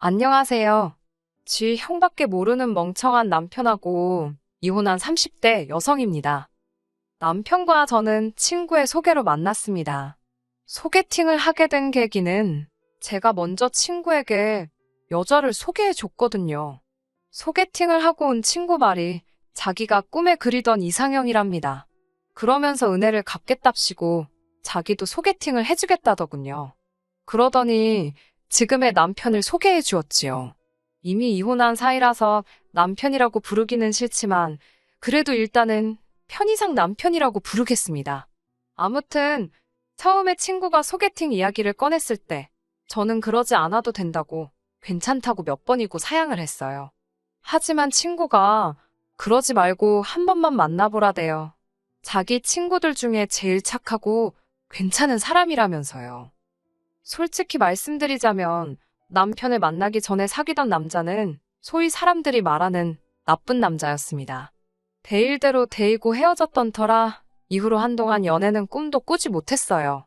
안녕하세요. 지 형밖에 모르는 멍청한 남편하고 이혼한 30대 여성입니다. 남편과 저는 친구의 소개로 만났습니다. 소개팅을 하게 된 계기는 제가 먼저 친구에게 여자를 소개해 줬거든요. 소개팅을 하고 온 친구 말이 자기가 꿈에 그리던 이상형이랍니다. 그러면서 은혜를 갚겠답시고 자기도 소개팅을 해주겠다더군요. 그러더니 지금의 남편을 소개해 주었지요. 이미 이혼한 사이라서 남편이라고 부르기는 싫지만 그래도 일단은 편의상 남편이라고 부르겠습니다. 아무튼 처음에 친구가 소개팅 이야기를 꺼냈을 때 저는 그러지 않아도 된다고 괜찮다고 몇 번이고 사양을 했어요. 하지만 친구가 그러지 말고 한 번만 만나보라대요. 자기 친구들 중에 제일 착하고 괜찮은 사람이라면서요. 솔직히 말씀드리자면 남편을 만나기 전에 사귀던 남자는 소위 사람들이 말하는 나쁜 남자였습니다. 대일대로 데이고 헤어졌던 터라 이후로 한동안 연애는 꿈도 꾸지 못했어요.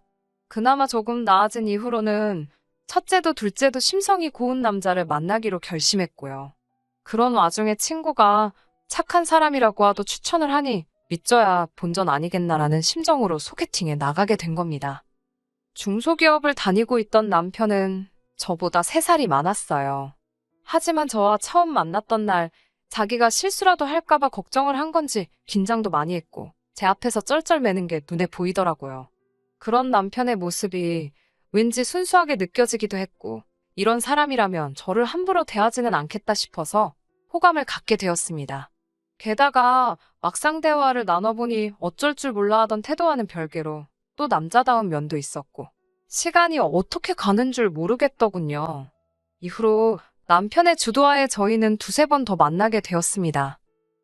그나마 조금 나아진 이후로는 첫째도 둘째도 심성이 고운 남자를 만나기로 결심했고요. 그런 와중에 친구가 착한 사람이라고 하도 추천을 하니 믿져야 본전 아니겠나라는 심정으로 소개팅에 나가게 된 겁니다. 중소기업을 다니고 있던 남편은 저보다 3살이 많았어요. 하지만 저와 처음 만났던 날 자기가 실수라도 할까봐 걱정을 한 건지 긴장도 많이 했고 제 앞에서 쩔쩔매는 게 눈에 보이더라고요. 그런 남편의 모습이 왠지 순수하게 느껴지기도 했고 이런 사람이라면 저를 함부로 대하지는 않겠다 싶어서 호감을 갖게 되었습니다. 게다가 막상 대화를 나눠보니 어쩔 줄 몰라 하던 태도와는 별개로 또 남자다운 면도 있었고 시간이 어떻게 가는 줄 모르겠더군요. 이후로 남편의 주도하에 저희는 2~3번 더 만나게 되었습니다.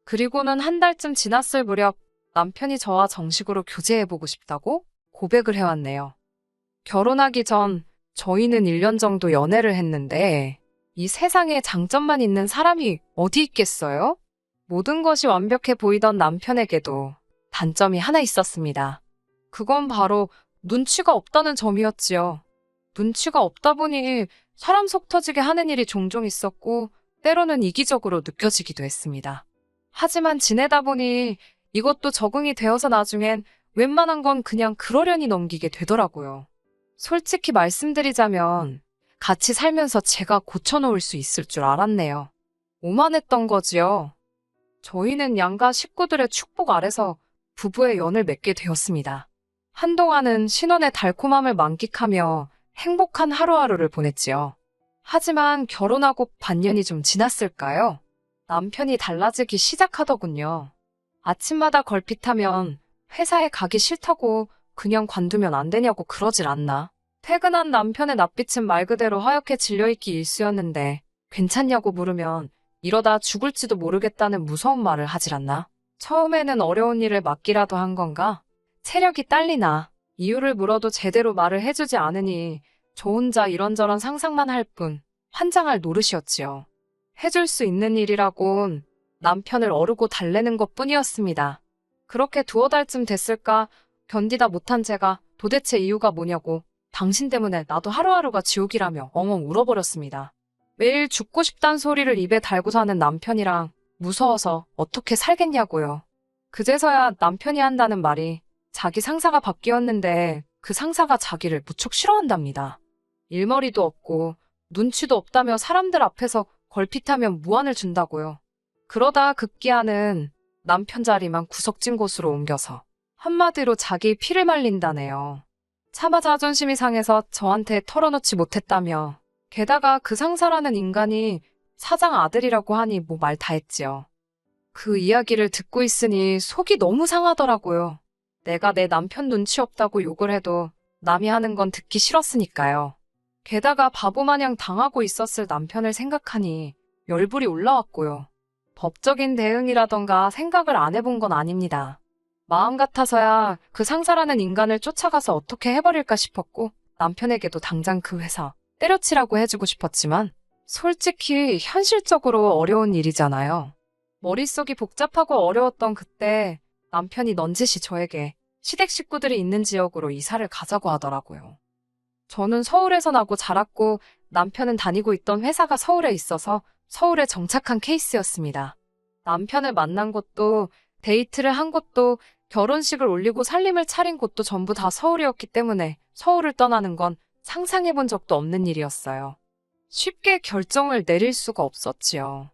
그리고는 한 달쯤 지났을 무렵 남편이 저와 정식으로 교제해보고 싶다고 고백을 해왔네요. 결혼하기 전 저희는 1년 정도 연애를 했는데 이 세상에 장점만 있는 사람이 어디 있겠어요? 모든 것이 완벽해 보이던 남편에게도 단점이 하나 있었습니다. 그건 바로 눈치가 없다는 점이었지요. 눈치가 없다 보니 사람 속 터지게 하는 일이 종종 있었고 때로는 이기적으로 느껴지기도 했습니다. 하지만 지내다 보니 이것도 적응이 되어서 나중엔 웬만한 건 그냥 그러려니 넘기게 되더라고요. 솔직히 말씀드리자면 같이 살면서 제가 고쳐놓을 수 있을 줄 알았네요. 오만했던 거지요. 저희는 양가 식구들의 축복 아래서 부부의 연을 맺게 되었습니다. 한동안은 신혼의 달콤함을 만끽하며 행복한 하루하루를 보냈지요. 하지만 결혼하고 반년이 좀 지났을까요? 남편이 달라지기 시작하더군요. 아침마다 걸핏하면 회사에 가기 싫다고 그냥 관두면 안 되냐고 그러질 않나. 퇴근한 남편의 낯빛은 말 그대로 하얗게 질려있기 일쑤였는데 괜찮냐고 물으면 이러다 죽을지도 모르겠다는 무서운 말을 하질 않나. 처음에는 어려운 일을 맡기라도 한 건가? 체력이 딸리나 이유를 물어도 제대로 말을 해주지 않으니 저 혼자 이런저런 상상만 할 뿐 환장할 노릇이었지요. 해줄 수 있는 일이라곤 남편을 어르고 달래는 것뿐이었습니다. 그렇게 2~5달쯤 됐을까 견디다 못한 제가 도대체 이유가 뭐냐고 당신 때문에 나도 하루하루가 지옥이라며 엉엉 울어버렸습니다. 매일 죽고 싶단 소리를 입에 달고 사는 남편이랑 무서워서 어떻게 살겠냐고요. 그제서야 남편이 한다는 말이 자기 상사가 바뀌었는데 그 상사가 자기를 무척 싫어한답니다. 일머리도 없고 눈치도 없다며 사람들 앞에서 걸핏하면 무안을 준다고요. 그러다 급기야는 남편 자리만 구석진 곳으로 옮겨서 한마디로 자기 피를 말린다네요. 차마 자존심이 상해서 저한테 털어놓지 못했다며 게다가 그 상사라는 인간이 사장 아들이라고 하니 뭐 말 다 했지요. 그 이야기를 듣고 있으니 속이 너무 상하더라고요. 내가 내 남편 눈치 없다고 욕을 해도 남이 하는 건 듣기 싫었으니까요. 게다가 바보마냥 당하고 있었을 남편을 생각하니 열불이 올라왔고요. 법적인 대응이라던가 생각을 안 해본 건 아닙니다. 마음 같아서야 그 상사라는 인간을 쫓아가서 어떻게 해버릴까 싶었고 남편에게도 당장 그 회사 때려치라고 해주고 싶었지만 솔직히 현실적으로 어려운 일이잖아요. 머릿속이 복잡하고 어려웠던 그때 남편이 넌지시 저에게 시댁 식구들이 있는 지역으로 이사를 가자고 하더라고요. 저는 서울에서 나고 자랐고 남편은 다니고 있던 회사가 서울에 있어서 서울에 정착한 케이스였습니다. 남편을 만난 곳도 데이트를 한 곳도 결혼식을 올리고 살림을 차린 곳도 전부 다 서울이었기 때문에 서울을 떠나는 건 상상해 본 적도 없는 일이었어요. 쉽게 결정을 내릴 수가 없었지요.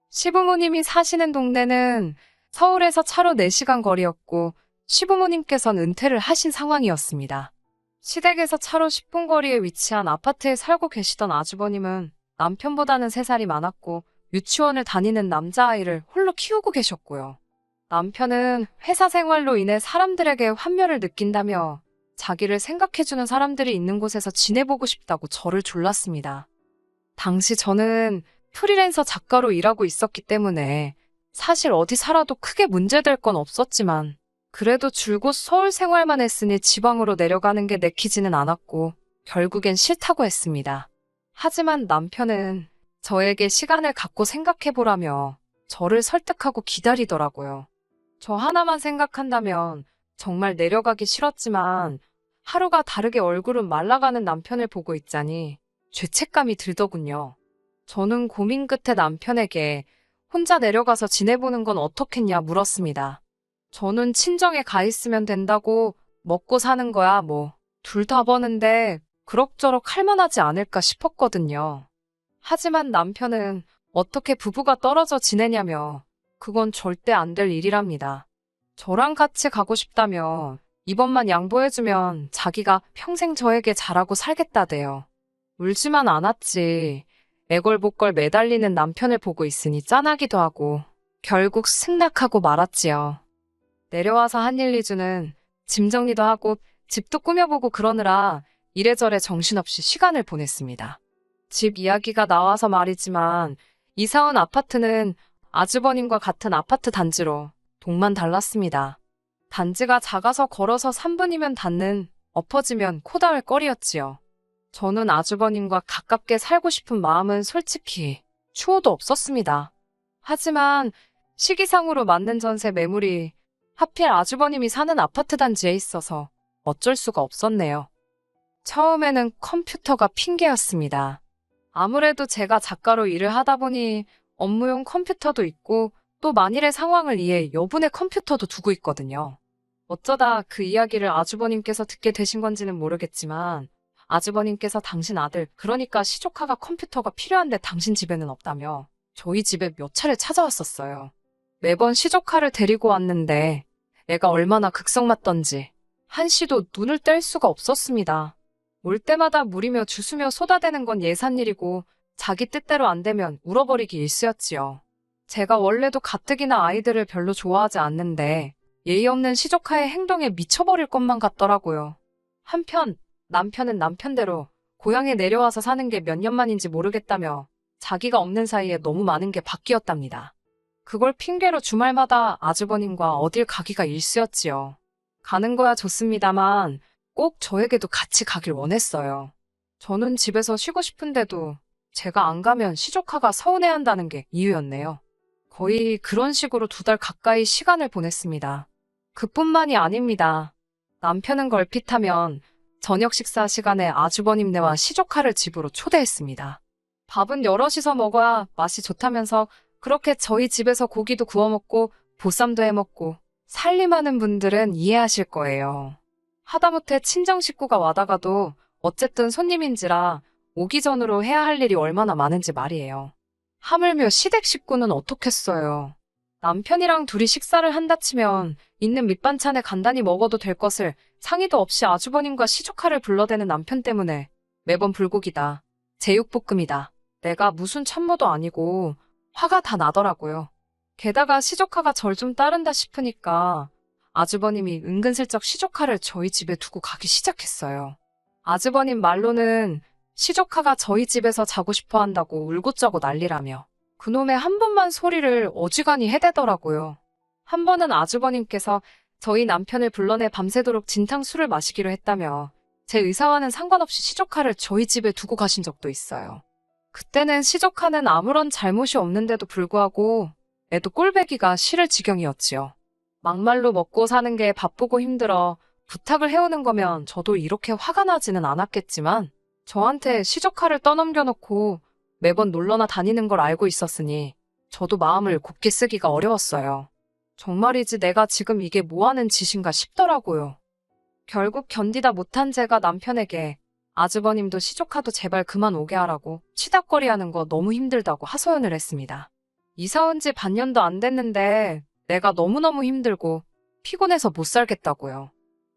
시부모님이 사시는 동네는 서울에서 차로 4시간 거리였고 시부모님께서는 은퇴를 하신 상황이었습니다. 시댁에서 차로 10분 거리에 위치한 아파트에 살고 계시던 아주버님은 남편보다는 3살이 많았고 유치원을 다니는 남자아이를 홀로 키우고 계셨고요. 남편은 회사 생활로 인해 사람들에게 환멸을 느낀다며 자기를 생각해주는 사람들이 있는 곳에서 지내보고 싶다고 저를 졸랐습니다. 당시 저는 프리랜서 작가로 일하고 있었기 때문에 사실 어디 살아도 크게 문제될 건 없었지만 그래도 줄곧 서울 생활만 했으니 지방으로 내려가는 게 내키지는 않았고 결국엔 싫다고 했습니다. 하지만 남편은 저에게 시간을 갖고 생각해보라며 저를 설득하고 기다리더라고요. 저 하나만 생각한다면 정말 내려가기 싫었지만 하루가 다르게 얼굴은 말라가는 남편을 보고 있자니 죄책감이 들더군요. 저는 고민 끝에 남편에게 혼자 내려가서 지내보는 건 어떻겠냐 물었습니다. 저는 친정에 가 있으면 된다고 먹고 사는 거야 뭐 둘 다 버는데 그럭저럭 할만하지 않을까 싶었거든요. 하지만 남편은 어떻게 부부가 떨어져 지내냐며 그건 절대 안 될 일이랍니다. 저랑 같이 가고 싶다며 이번만 양보해주면 자기가 평생 저에게 잘하고 살겠다대요. 울지만 않았지. 애걸복걸 매달리는 남편을 보고 있으니 짠하기도 하고 결국 승낙하고 말았지요. 내려와서 한 1, 2주는 짐 정리도 하고 집도 꾸며보고 그러느라 이래저래 정신없이 시간을 보냈습니다. 집 이야기가 나와서 말이지만 이사 온 아파트는 아주버님과 같은 아파트 단지로 동만 달랐습니다. 단지가 작아서 걸어서 3분이면 닿는 엎어지면 코 닿을 거리였지요. 저는 아주버님과 가깝게 살고 싶은 마음은 솔직히 추호도 없었습니다. 하지만 시기상으로 맞는 전세 매물이 하필 아주버님이 사는 아파트 단지에 있어서 어쩔 수가 없었네요. 처음에는 컴퓨터가 핑계였습니다. 아무래도 제가 작가로 일을 하다 보니 업무용 컴퓨터도 있고 또 만일의 상황을 이해 여분의 컴퓨터도 두고 있거든요. 어쩌다 그 이야기를 아주버님께서 듣게 되신 건지는 모르겠지만 아주버님께서 당신 아들, 그러니까 시조카가 컴퓨터가 필요한데 당신 집에는 없다며 저희 집에 몇 차례 찾아왔었어요. 매번 시조카를 데리고 왔는데 애가 얼마나 극성맞던지 한시도 눈을 뗄 수가 없었습니다. 올 때마다 물이며 주스며 쏟아대는 건 예산일이고 자기 뜻대로 안 되면 울어버리기 일쑤였지요. 제가 원래도 가뜩이나 아이들을 별로 좋아하지 않는데 예의 없는 시조카의 행동에 미쳐버릴 것만 같더라고요. 한편 남편은 남편대로 고향에 내려와서 사는 게 몇 년 만인지 모르겠다며 자기가 없는 사이에 너무 많은 게 바뀌었답니다. 그걸 핑계로 주말마다 아주버님과 어딜 가기가 일쑤였지요. 가는 거야 좋습니다만 꼭 저에게도 같이 가길 원했어요. 저는 집에서 쉬고 싶은데도 제가 안 가면 시조카가 서운해한다는 게 이유였네요. 거의 그런 식으로 2달 가까이 시간을 보냈습니다. 그뿐만이 아닙니다. 남편은 걸핏하면 저녁 식사 시간에 아주버님네와 시조카를 집으로 초대했습니다. 밥은 여럿이서 먹어야 맛이 좋다면서 그렇게 저희 집에서 고기도 구워 먹고 보쌈도 해 먹고 살림하는 분들은 이해하실 거예요. 하다못해 친정 식구가 와다가도 어쨌든 손님인지라 오기 전으로 해야 할 일이 얼마나 많은지 말이에요. 하물며 시댁 식구는 어떻겠어요. 남편이랑 둘이 식사를 한다 치면 있는 밑반찬에 간단히 먹어도 될 것을 상의도 없이 아주버님과 시조카를 불러대는 남편 때문에 매번 불고기다, 제육볶음이다, 내가 무슨 참모도 아니고 화가 다 나더라고요. 게다가 시조카가 절 좀 따른다 싶으니까 아주버님이 은근슬쩍 시조카를 저희 집에 두고 가기 시작했어요. 아주버님 말로는 시조카가 저희 집에서 자고 싶어 한다고 울고짜고 난리라며 그놈의 한 번만 소리를 어지간히 해대더라고요. 한 번은 아주버님께서 저희 남편을 불러내 밤새도록 진탕술을 마시기로 했다며 제 의사와는 상관없이 시조카를 저희 집에 두고 가신 적도 있어요. 그때는 시조카는 아무런 잘못이 없는데도 불구하고 애도 꼴배기가 싫을 지경이었지요. 막말로 먹고 사는 게 바쁘고 힘들어 부탁을 해오는 거면 저도 이렇게 화가 나지는 않았겠지만 저한테 시조카를 떠넘겨놓고 매번 놀러나 다니는 걸 알고 있었으니 저도 마음을 곱게 쓰기가 어려웠어요. 정말이지 내가 지금 이게 뭐하는 짓인가 싶더라고요. 결국 견디다 못한 제가 남편에게 아주버님도 시조카도 제발 그만 오게 하라고 치닥거리하는 거 너무 힘들다고 하소연을 했습니다. 이사 온 지 반년도 안 됐는데 내가 너무너무 힘들고 피곤해서 못 살겠다고요.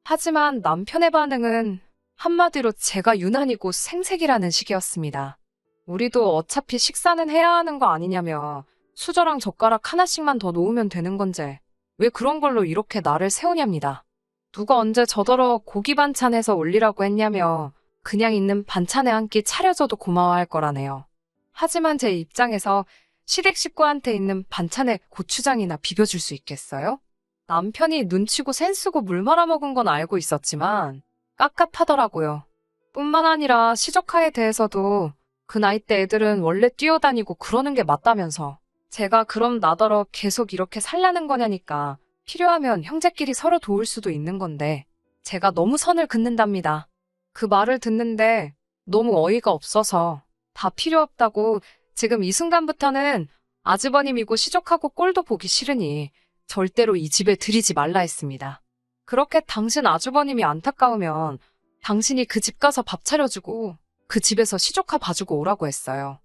하지만 남편의 반응은 한마디로 제가 유난히고 생색이라는 식이었습니다. 우리도 어차피 식사는 해야 하는 거 아니냐며 수저랑 젓가락 하나씩만 더 놓으면 되는 건지 왜 그런 걸로 이렇게 나를 세우냐입니다. 누가 언제 저더러 고기 반찬해서 올리라고 했냐며 그냥 있는 반찬에 한 끼 차려줘도 고마워할 거라네요. 하지만 제 입장에서 시댁 식구한테 있는 반찬에 고추장이나 비벼줄 수 있겠어요? 남편이 눈치고 센스고 물 말아먹은 건 알고 있었지만 깝깝하더라고요. 뿐만 아니라 시조카에 대해서도 그 나이 때 애들은 원래 뛰어다니고 그러는 게 맞다면서 제가 그럼 나더러 계속 이렇게 살라는 거냐니까 필요하면 형제끼리 서로 도울 수도 있는 건데 제가 너무 선을 긋는답니다. 그 말을 듣는데 너무 어이가 없어서 다 필요 없다고 지금 이 순간부터는 아주버님이고 시족하고 꼴도 보기 싫으니 절대로 이 집에 들이지 말라 했습니다. 그렇게 당신 아주버님이 안타까우면 당신이 그 집 가서 밥 차려주고 그 집에서 시조카 봐주고 오라고 했어요.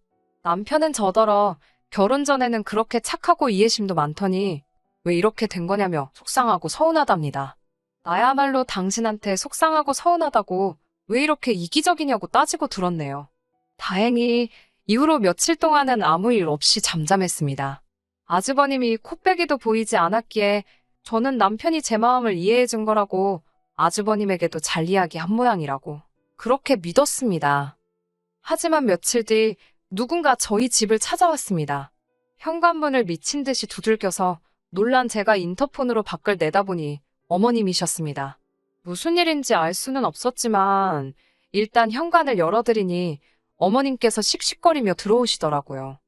남편은 저더러 결혼 전에는 그렇게 착하고 이해심도 많더니 왜 이렇게 된 거냐며 속상하고 서운하답니다. 나야말로 당신한테 속상하고 서운하다고 왜 이렇게 이기적이냐고 따지고 들었네요. 다행히 이후로 며칠 동안은 아무 일 없이 잠잠했습니다. 아주버님이 코빼기도 보이지 않았기에 저는 남편이 제 마음을 이해해 준 거라고 아주버님에게도 잘 이야기한 모양이라고 그렇게 믿었습니다. 하지만 며칠 뒤 누군가 저희 집을 찾아왔습니다. 현관문을 미친 듯이 두들겨서 놀란 제가 인터폰으로 밖을 내다보니 어머님이셨습니다. 무슨 일인지 알 수는 없었지만 일단 현관을 열어드리니 어머님께서 씩씩거리며 들어오시더라고요.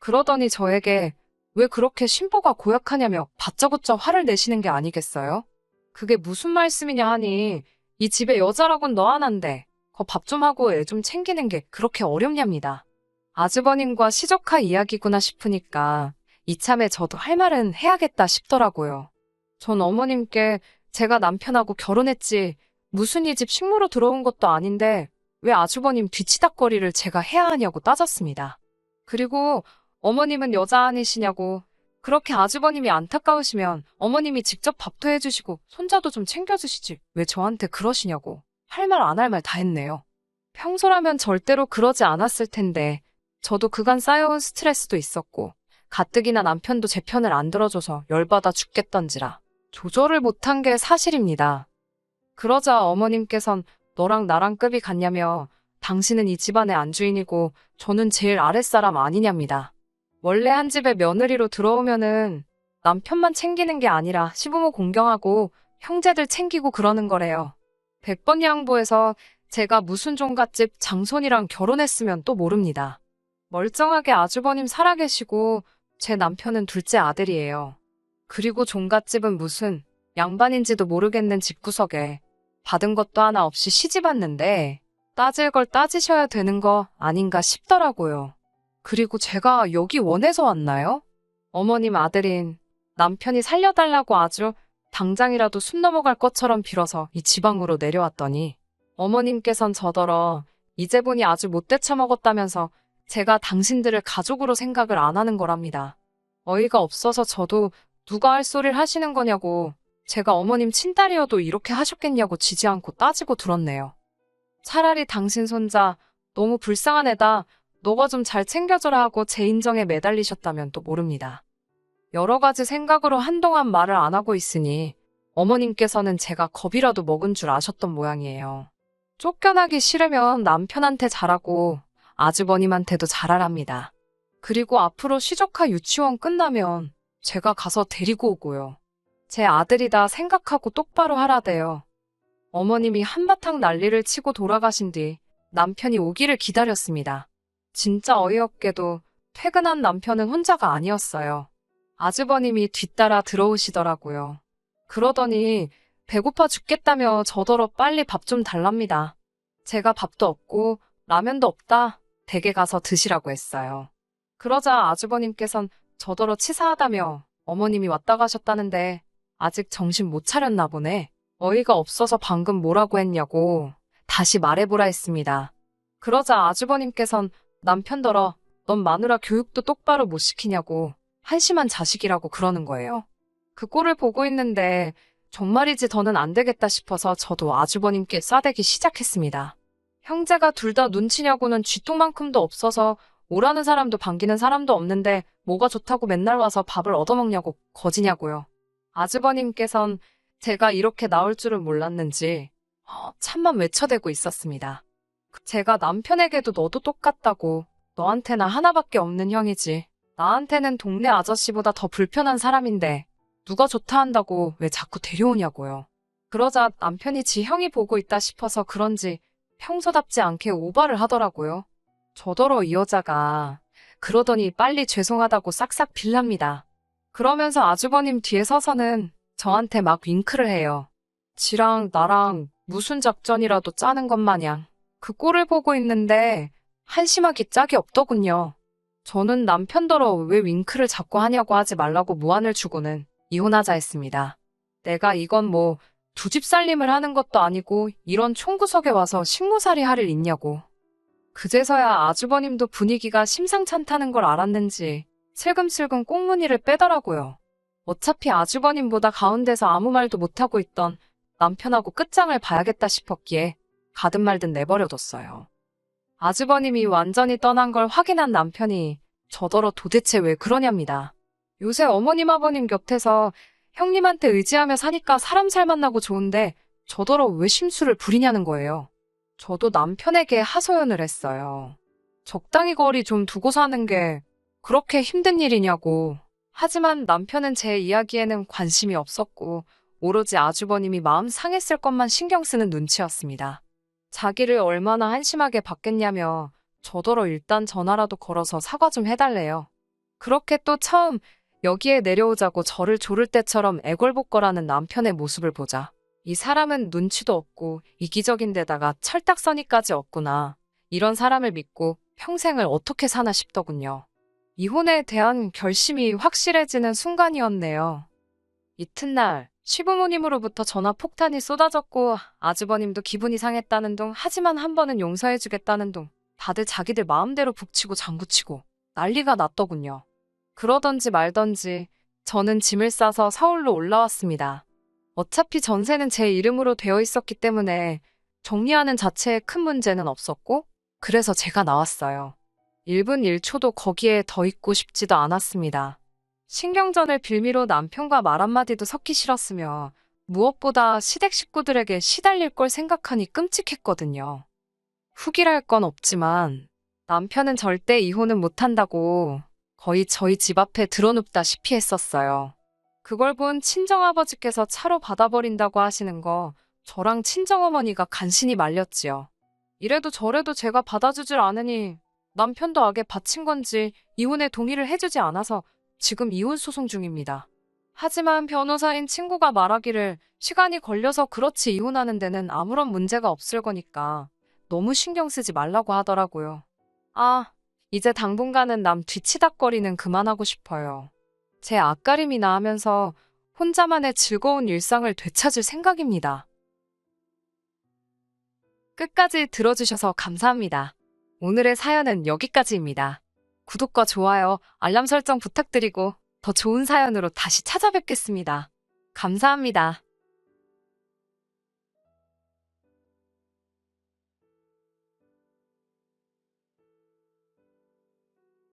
그러더니 저에게 왜 그렇게 심보가 고약하냐며 바짜고짜 화를 내시는 게 아니겠어요? 그게 무슨 말씀이냐 하니 이 집에 여자라곤 너 하나인데 거 밥 좀 하고 애 좀 챙기는 게 그렇게 어렵냐입니다. 아주버님과 시조카 이야기구나 싶으니까 이참에 저도 할 말은 해야겠다 싶더라고요. 전 어머님께 제가 남편하고 결혼했지 무슨 이 집 식모로 들어온 것도 아닌데 왜 아주버님 뒤치다꺼리를 제가 해야 하냐고 따졌습니다. 그리고 어머님은 여자 아니시냐고 그렇게 아주버님이 안타까우시면 어머님이 직접 밥도 해주시고 손자도 좀 챙겨주시지 왜 저한테 그러시냐고 할 말 안 할 말 다 했네요. 평소라면 절대로 그러지 않았을 텐데 저도 그간 쌓여온 스트레스도 있었고 가뜩이나 남편도 제 편을 안 들어줘서 열받아 죽겠던지라 조절을 못한 게 사실입니다. 그러자 어머님께선 너랑 나랑 급이 같냐며 당신은 이 집안의 안주인이고 저는 제일 아랫사람 아니냐입니다. 원래 한 집에 며느리로 들어오면은 남편만 챙기는 게 아니라 시부모 공경하고 형제들 챙기고 그러는 거래요. 100번 양보해서 제가 무슨 종갓집 장손이랑 결혼했으면 또 모릅니다. 멀쩡하게 아주버님 살아계시고 제 남편은 둘째 아들이에요. 그리고 종갓집은 무슨 양반인지도 모르겠는 집구석에 받은 것도 하나 없이 시집왔는데 따질 걸 따지셔야 되는 거 아닌가 싶더라고요. 그리고 제가 여기 원해서 왔나요? 어머님 아들인 남편이 살려달라고 아주 당장이라도 숨 넘어갈 것처럼 빌어서 이 지방으로 내려왔더니 어머님께선 저더러 이제 보니 아주 못돼 처먹었다면서 제가 당신들을 가족으로 생각을 안 하는 거랍니다. 어이가 없어서 저도 누가 할 소리를 하시는 거냐고 제가 어머님 친딸이어도 이렇게 하셨겠냐고 지지 않고 따지고 들었네요. 차라리 당신 손자 너무 불쌍한 애다. 너가 좀 잘 챙겨줘라 하고 제 인정에 매달리셨다면 또 모릅니다. 여러 가지 생각으로 한동안 말을 안 하고 있으니 어머님께서는 제가 겁이라도 먹은 줄 아셨던 모양이에요. 쫓겨나기 싫으면 남편한테 잘하고 아주버님한테도 잘하랍니다. 그리고 앞으로 시조카 유치원 끝나면 제가 가서 데리고 오고요. 제 아들이다 생각하고 똑바로 하라대요. 어머님이 한바탕 난리를 치고 돌아가신 뒤 남편이 오기를 기다렸습니다. 진짜 어이없게도 퇴근한 남편은 혼자가 아니었어요. 아주버님이 뒤따라 들어오시더라고요. 그러더니 배고파 죽겠다며 저더러 빨리 밥 좀 달랍니다. 제가 밥도 없고 라면도 없다. 댁에 가서 드시라고 했어요. 그러자 아주버님께선 저더러 치사하다며 어머님이 왔다 가셨다는데 아직 정신 못 차렸나 보네. 어이가 없어서 방금 뭐라고 했냐고 다시 말해보라 했습니다. 그러자 아주버님께선 남편더러 넌 마누라 교육도 똑바로 못 시키냐고 한심한 자식이라고 그러는 거예요. 그 꼴을 보고 있는데 정말이지 더는 안 되겠다 싶어서 저도 아주버님께 싸대기 시작했습니다. 형제가 둘 다 눈치냐고는 쥐똥만큼도 없어서 오라는 사람도 반기는 사람도 없는데 뭐가 좋다고 맨날 와서 밥을 얻어먹냐고 거지냐고요. 아주버님께선 제가 이렇게 나올 줄은 몰랐는지 참만 외쳐대고 있었습니다. 제가 남편에게도 너도 똑같다고 너한테나 하나밖에 없는 형이지 나한테는 동네 아저씨보다 더 불편한 사람인데 누가 좋다 한다고 왜 자꾸 데려오냐고요. 그러자 남편이 지 형이 보고 있다 싶어서 그런지 평소답지 않게 오바를 하더라고요. 저더러 이 여자가 그러더니 빨리 죄송하다고 싹싹 빌랍니다. 그러면서 아주버님 뒤에 서서는 저한테 막 윙크를 해요. 지랑 나랑 무슨 작전이라도 짜는 것 마냥 그 꼴을 보고 있는데 한심하기 짝이 없더군요. 저는 남편더러 왜 윙크를 자꾸 하냐고 하지 말라고 무안을 주고는 이혼하자 했습니다. 내가 이건 뭐 두 집 살림을 하는 것도 아니고 이런 총구석에 와서 식모살이 할 일 있냐고. 그제서야 아주버님도 분위기가 심상찮다는 걸 알았는지 슬금슬금 꽁무니를 빼더라고요. 어차피 아주버님보다 가운데서 아무 말도 못하고 있던 남편하고 끝장을 봐야겠다 싶었기에 가든 말든 내버려뒀어요. 아주버님이 완전히 떠난 걸 확인한 남편이 저더러 도대체 왜 그러냐입니다. 요새 어머님 아버님 곁에서 형님한테 의지하며 사니까 사람 살 만나고 좋은데 저더러 왜 심술을 부리냐는 거예요. 저도 남편에게 하소연을 했어요. 적당히 거리 좀 두고 사는 게 그렇게 힘든 일이냐고. 하지만 남편은 제 이야기에는 관심이 없었고 오로지 아주버님이 마음 상했을 것만 신경 쓰는 눈치였습니다. 자기를 얼마나 한심하게 봤겠냐며 저더러 일단 전화라도 걸어서 사과 좀 해달래요. 그렇게 또 처음 여기에 내려오자고 저를 조를 때처럼 애걸복걸하는 남편의 모습을 보자. 이 사람은 눈치도 없고 이기적인 데다가 철딱서니까지 없구나. 이런 사람을 믿고 평생을 어떻게 사나 싶더군요. 이혼에 대한 결심이 확실해지는 순간이었네요. 이튿날 시부모님으로부터 전화 폭탄이 쏟아졌고 아주버님도 기분이 상했다는 둥 하지만 한 번은 용서해주겠다는 둥 다들 자기들 마음대로 북치고 장구치고 난리가 났더군요. 그러던지 말던지 저는 짐을 싸서 서울로 올라왔습니다. 어차피 전세는 제 이름으로 되어 있었기 때문에 정리하는 자체에 큰 문제는 없었고 그래서 제가 나왔어요. 1분 1초도 거기에 더 있고 싶지도 않았습니다. 신경전을 빌미로 남편과 말 한마디도 섞기 싫었으며 무엇보다 시댁 식구들에게 시달릴 걸 생각하니 끔찍했거든요. 후기랄 건 없지만 남편은 절대 이혼은 못한다고 거의 저희 집 앞에 드러눕다시피 했었어요. 그걸 본 친정아버지께서 차로 받아버린다고 하시는 거 저랑 친정어머니가 간신히 말렸지요. 이래도 저래도 제가 받아주질 않으니 남편도 악에 바친 건지 이혼에 동의를 해주지 않아서 지금 이혼 소송 중입니다. 하지만 변호사인 친구가 말하기를 시간이 걸려서 그렇지 이혼하는 데는 아무런 문제가 없을 거니까 너무 신경 쓰지 말라고 하더라고요. 이제 당분간은 남 뒤치다꺼리는 그만하고 싶어요. 제 앞가림이나 하면서 혼자만의 즐거운 일상을 되찾을 생각입니다. 끝까지 들어주셔서 감사합니다. 오늘의 사연은 여기까지입니다. 구독과 좋아요, 알람 설정 부탁드리고 더 좋은 사연으로 다시 찾아뵙겠습니다. 감사합니다.